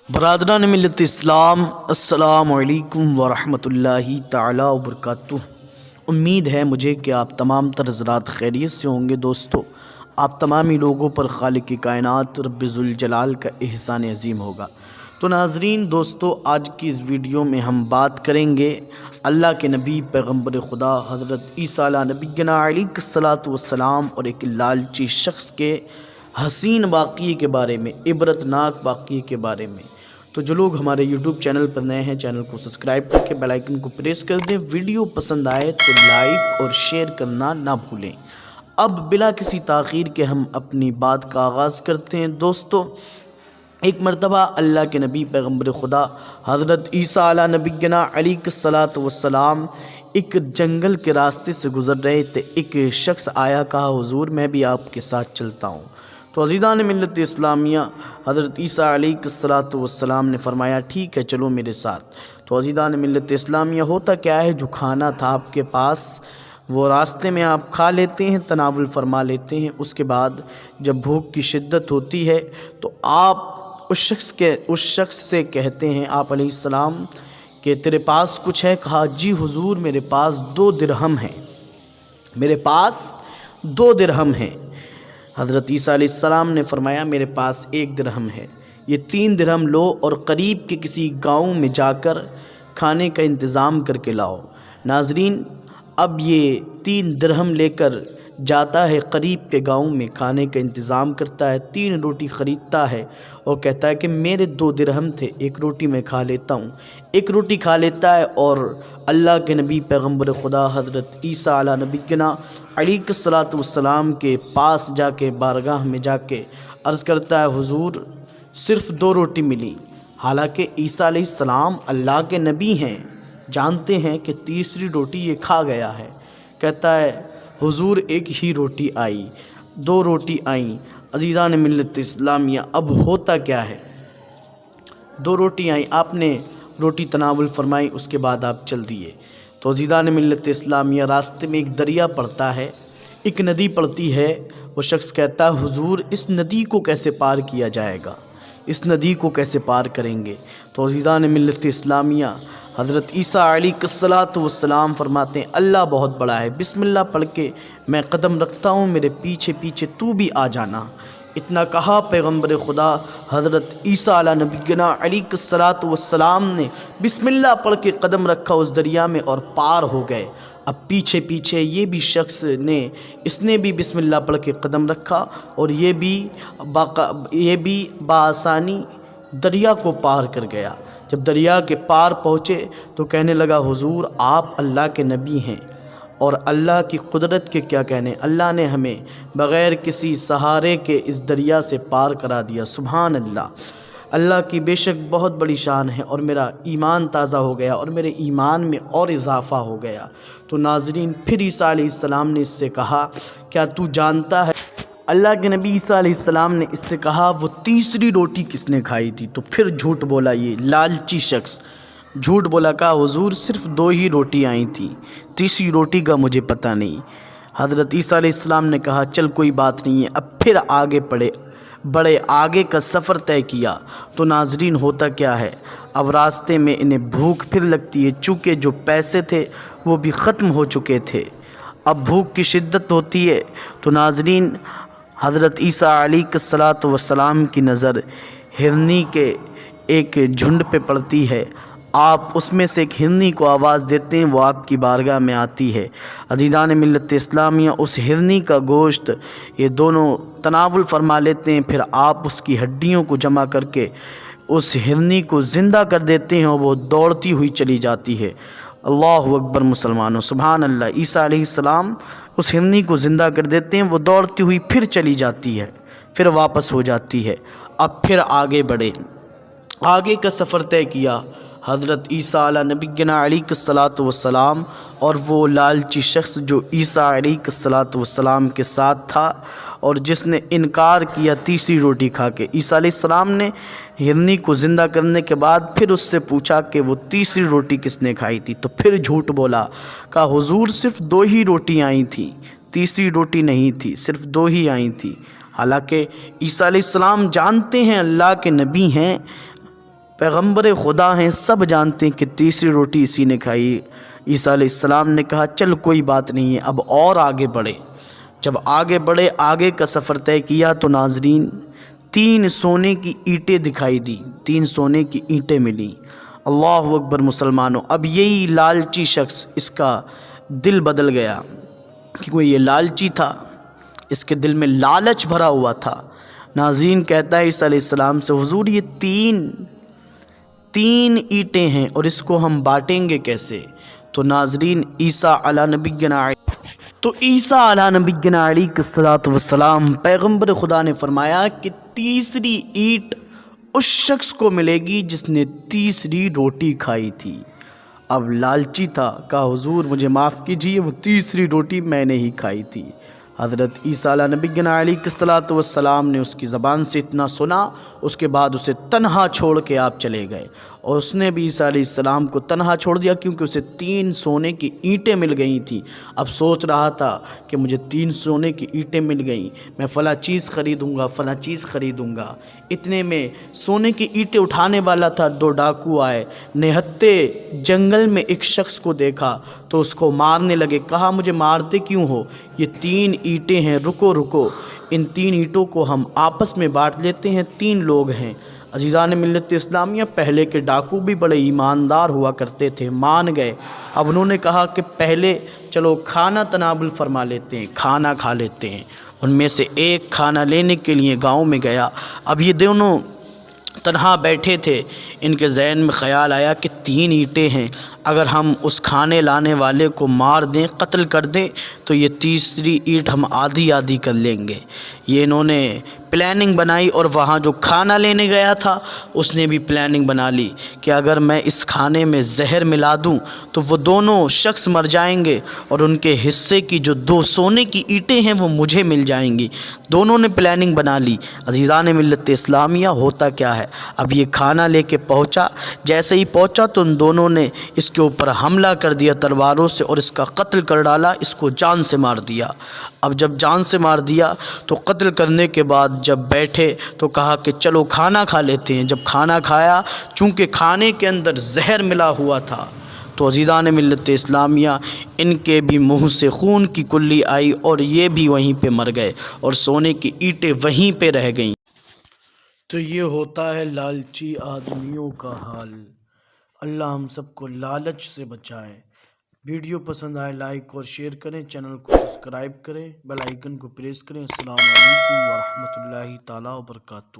برادران ملت اسلام، السلام علیکم ورحمۃ اللہ تعالی وبرکاتہ۔ امید ہے مجھے کہ آپ تمام تر حضرات خیریت سے ہوں گے۔ دوستو، آپ تمامی لوگوں پر خالق کائنات رب ذوالجلال کا احسان عظیم ہوگا۔ تو ناظرین، دوستو، آج کی اس ویڈیو میں ہم بات کریں گے اللہ کے نبی پیغمبر خدا حضرت عیسیٰ علیہ نبینا علیہ الصلوۃ والسلام اور ایک لالچی شخص کے حسین واقعے کے بارے میں، عبرت ناک واقعے کے بارے میں۔ تو جو لوگ ہمارے یوٹیوب چینل پر نئے ہیں، چینل کو سبسکرائب کر کے بیل آئیکن کو پریس کر دیں۔ ویڈیو پسند آئے تو لائک اور شیئر کرنا نہ بھولیں۔ اب بلا کسی تاخیر کے ہم اپنی بات کا آغاز کرتے ہیں۔ دوستو، ایک مرتبہ اللہ کے نبی پیغمبر خدا حضرت عیسیٰ علیہ نبینا علیہ الصلوۃ والسلام ایک جنگل کے راستے سے گزر رہے تھے۔ ایک شخص آیا، کہا حضور میں بھی آپ کے ساتھ چلتا ہوں۔ تو عزیزان ملت اسلامیہ، حضرت عیسیٰ علیہ الصلوۃ والسلام نے فرمایا ٹھیک ہے، چلو میرے ساتھ۔ تو عزیزان ملت اسلامیہ، ہوتا کیا ہے، جو کھانا تھا آپ کے پاس وہ راستے میں آپ کھا لیتے ہیں، تناول فرما لیتے ہیں۔ اس کے بعد جب بھوک کی شدت ہوتی ہے تو آپ اس شخص سے کہتے ہیں، آپ علیہ السلام، کہ تیرے پاس کچھ ہے؟ کہا جی حضور، میرے پاس 2 درہم ہیں، میرے پاس 2 درہم ہیں۔ حضرت عیسیٰ علیہ السلام نے فرمایا میرے پاس 1 درہم ہے، یہ 3 درہم لو اور قریب کے کسی گاؤں میں جا کر کھانے کا انتظام کر کے لاؤ۔ ناظرین، اب یہ 3 درہم لے کر جاتا ہے، قریب کے گاؤں میں کھانے کا انتظام کرتا ہے، 3 روٹی خریدتا ہے اور کہتا ہے کہ میرے 2 درہم تھے، 1 روٹی میں کھا لیتا ہوں۔ 1 روٹی کھا لیتا ہے اور اللہ کے نبی پیغمبر خدا حضرت عیسیٰ علیہ نبینا علیہ الصلوۃ والسلام کے پاس جا کے، بارگاہ میں جا کے عرض کرتا ہے حضور صرف 2 روٹی ملی۔ حالانکہ عیسیٰ علیہ السلام اللہ کے نبی ہیں، جانتے ہیں کہ تیسری روٹی یہ کھا گیا ہے۔ کہتا ہے حضور 1 ہی روٹی آئی، 2 روٹی آئیں۔ عزیزان ملت اسلامیہ، اب ہوتا کیا ہے، 2 روٹی آئیں، آپ نے روٹی تناول فرمائی، اس کے بعد آپ چل دیے۔ تو عزیزان ملت اسلامیہ، راستے میں ایک دریا پڑتا ہے، ایک ندی پڑتی ہے۔ وہ شخص کہتا ہے حضور اس ندی کو کیسے پار کیا جائے گا، اس ندی کو کیسے پار کریں گے؟ تو عزیزان ملت اسلامیہ، حضرت عیسیٰ علیہ الصلوۃ والسلام فرماتے ہیں اللہ بہت بڑا ہے، بسم اللہ پڑھ کے میں قدم رکھتا ہوں، میرے پیچھے پیچھے تو بھی آ جانا۔ اتنا کہا پیغمبر خدا حضرت عیسیٰ علیہ نبینا علیہ الصلوۃ والسلام نے بسم اللہ پڑھ کے قدم رکھا اس دریا میں اور پار ہو گئے۔ اب پیچھے پیچھے یہ بھی شخص اس نے بھی بسم اللہ پڑھ کے قدم رکھا اور یہ بھی بآسانی دریا کو پار کر گیا۔ جب دریا کے پار پہنچے تو کہنے لگا حضور آپ اللہ کے نبی ہیں، اور اللہ کی قدرت کے کیا کہنے، اللہ نے ہمیں بغیر کسی سہارے کے اس دریا سے پار کرا دیا۔ سبحان اللہ، اللہ کی بے شک بہت بڑی شان ہے، اور میرا ایمان تازہ ہو گیا اور میرے ایمان میں اور اضافہ ہو گیا۔ تو ناظرین، پھر عیسیٰ علیہ السلام نے اس سے کہا کیا تو جانتا ہے، اللہ کے نبی عیسیٰ علیہ السلام نے اس سے کہا وہ تیسری روٹی کس نے کھائی تھی؟ تو پھر جھوٹ بولا، یہ لالچی شخص جھوٹ بولا، کہا حضور صرف 2 ہی روٹی آئی تھیں، تیسری روٹی کا مجھے پتہ نہیں۔ حضرت عیسیٰ علیہ السلام نے کہا چل کوئی بات نہیں ہے، اب پھر آگے بڑے آگے کا سفر طے کیا۔ تو ناظرین، ہوتا کیا ہے، اب راستے میں انہیں بھوک پھر لگتی ہے، چونکہ جو پیسے تھے وہ بھی ختم ہو چکے تھے، اب بھوک کی شدت ہوتی ہے۔ تو ناظرین، حضرت عیسیٰ علیہ الصلوۃ والسلام کی نظر ہرنی کے ایک جھنڈ پہ پڑتی ہے۔ آپ اس میں سے ایک ہرنی کو آواز دیتے ہیں، وہ آپ کی بارگاہ میں آتی ہے۔ عزیزان ملت اسلامیہ، اس ہرنی کا گوشت یہ دونوں تناول فرما لیتے ہیں، پھر آپ اس کی ہڈیوں کو جمع کر کے اس ہرنی کو زندہ کر دیتے ہیں اور وہ دوڑتی ہوئی چلی جاتی ہے۔ اللہ اکبر مسلمانوں، سبحان اللہ۔ عیسیٰ علیہ السلام اس ہرنی کو زندہ کر دیتے ہیں، وہ دوڑتی ہوئی پھر چلی جاتی ہے، پھر واپس ہو جاتی ہے۔ اب پھر آگے بڑھے، آگے کا سفر طے کیا حضرت عیسیٰ علیہ نبینا علیہ الصلوۃ والسلام اور وہ لالچی شخص جو عیسیٰ علیہ الصلوۃ والسلام کے ساتھ تھا اور جس نے انکار کیا تیسری روٹی کھا کے۔ عیسیٰ علیہ السلام نے ہرنی کو زندہ کرنے کے بعد پھر اس سے پوچھا کہ وہ تیسری روٹی کس نے کھائی تھی؟ تو پھر جھوٹ بولا، کہا حضور صرف 2 ہی روٹی آئی تھیں، تیسری روٹی نہیں تھی، صرف 2 ہی آئی تھیں۔ حالانکہ عیسیٰ علیہ السلام جانتے ہیں اللہ کے نبی ہیں، پیغمبر خدا ہیں، سب جانتے ہیں کہ تیسری روٹی اسی نے کھائی۔ عیسیٰ علیہ السلام نے کہا چل کوئی بات نہیں ہے، اب اور آگے بڑھے۔ جب آگے بڑھے، آگے کا سفر طے کیا تو ناظرین 3 سونے کی اینٹیں دکھائی دی، 3 سونے کی اینٹیں ملی۔ اللہ اکبر مسلمانوں، اب یہی لالچی شخص، اس کا دل بدل گیا کیونکہ یہ لالچی تھا، اس کے دل میں لالچ بھرا ہوا تھا۔ ناظرین کہتا ہے عیسیٰ علیہ السلام سے حضور یہ تین اینٹیں ہیں اور اس کو ہم بانٹیں گے کیسے؟ تو ناظرین عیسیٰ علی نبینا علیہ الصلوۃ والسلام پیغمبر خدا نے فرمایا کہ تیسری اینٹ اس شخص کو ملے گی جس نے تیسری روٹی کھائی تھی۔ اب لالچی تھا، کہا حضور مجھے معاف کیجیے، وہ تیسری روٹی میں نے ہی کھائی تھی۔ حضرت عیسیٰ علیہ نبینا علیہ الصلوۃ والسلام نے اس کی زبان سے اتنا سنا، اس کے بعد اسے تنہا چھوڑ کے آپ چلے گئے، اور اس نے بھی عیسیٰ علیہ السلام کو تنہا چھوڑ دیا کیونکہ اسے 3 سونے کی اینٹیں مل گئی تھیں۔ اب سوچ رہا تھا کہ مجھے 3 سونے کی اینٹیں مل گئیں، میں فلاں چیز خریدوں گا، فلاں چیز خریدوں گا۔ اتنے میں سونے کی اینٹیں اٹھانے والا تھا، 2 ڈاکو آئے، نہتے جنگل میں ایک شخص کو دیکھا تو اس کو مارنے لگے۔ کہا مجھے مارتے کیوں ہو؟ یہ 3 اینٹیں ہیں، رکو، ان 3 اینٹوں کو ہم آپس میں بانٹ لیتے ہیں، 3 لوگ ہیں۔ عزیزان ملت اسلامیہ، پہلے کے ڈاکو بھی بڑے ایماندار ہوا کرتے تھے، مان گئے۔ اب انہوں نے کہا کہ پہلے چلو کھانا تناول فرما لیتے ہیں، کھانا کھا لیتے ہیں۔ ان میں سے ایک کھانا لینے کے لیے گاؤں میں گیا۔ اب یہ دونوں تنہا بیٹھے تھے، ان کے ذہن میں خیال آیا کہ 3 اینٹیں ہیں، اگر ہم اس کھانے لانے والے کو مار دیں، قتل کر دیں تو یہ تیسری اینٹ ہم آدھی کر لیں گے۔ یہ انہوں نے پلاننگ بنائی، اور وہاں جو کھانا لینے گیا تھا اس نے بھی پلاننگ بنا لی کہ اگر میں اس کھانے میں زہر ملا دوں تو وہ دونوں شخص مر جائیں گے، اور ان کے حصے کی جو 2 سونے کی اینٹیں ہیں وہ مجھے مل جائیں گی۔ دونوں نے پلاننگ بنا لی۔ عزیزان ملت اسلامیہ، ہوتا کیا ہے، اب یہ کھانا لے کے پہنچا، جیسے ہی پہنچا تو ان دونوں نے اس کے اوپر حملہ کر دیا تلواروں سے، اور اس کا قتل کر ڈالا، اس کو جان سے مار دیا۔ اب جب جان سے مار دیا تو قتل کرنے کے بعد جب بیٹھے تو کہا کہ چلو کھانا کھا لیتے ہیں۔ جب کھانا کھایا، چونکہ کھانے کے اندر زہر ملا ہوا تھا، تو عزیزان ملت اسلامیہ ان کے بھی منہ سے خون کی کلی آئی، اور یہ بھی وہیں پہ مر گئے، اور سونے کی اینٹیں وہیں پہ رہ گئیں۔ تو یہ ہوتا ہے لالچی آدمیوں کا حال۔ اللہ ہم سب کو لالچ سے بچائے۔ ویڈیو پسند آئے لائک اور شیئر کریں، چینل کو سبسکرائب کریں، بیل آئیکن کو پریس کریں۔ السلام علیکم ورحمۃ اللہ تعالیٰ وبرکاتہ۔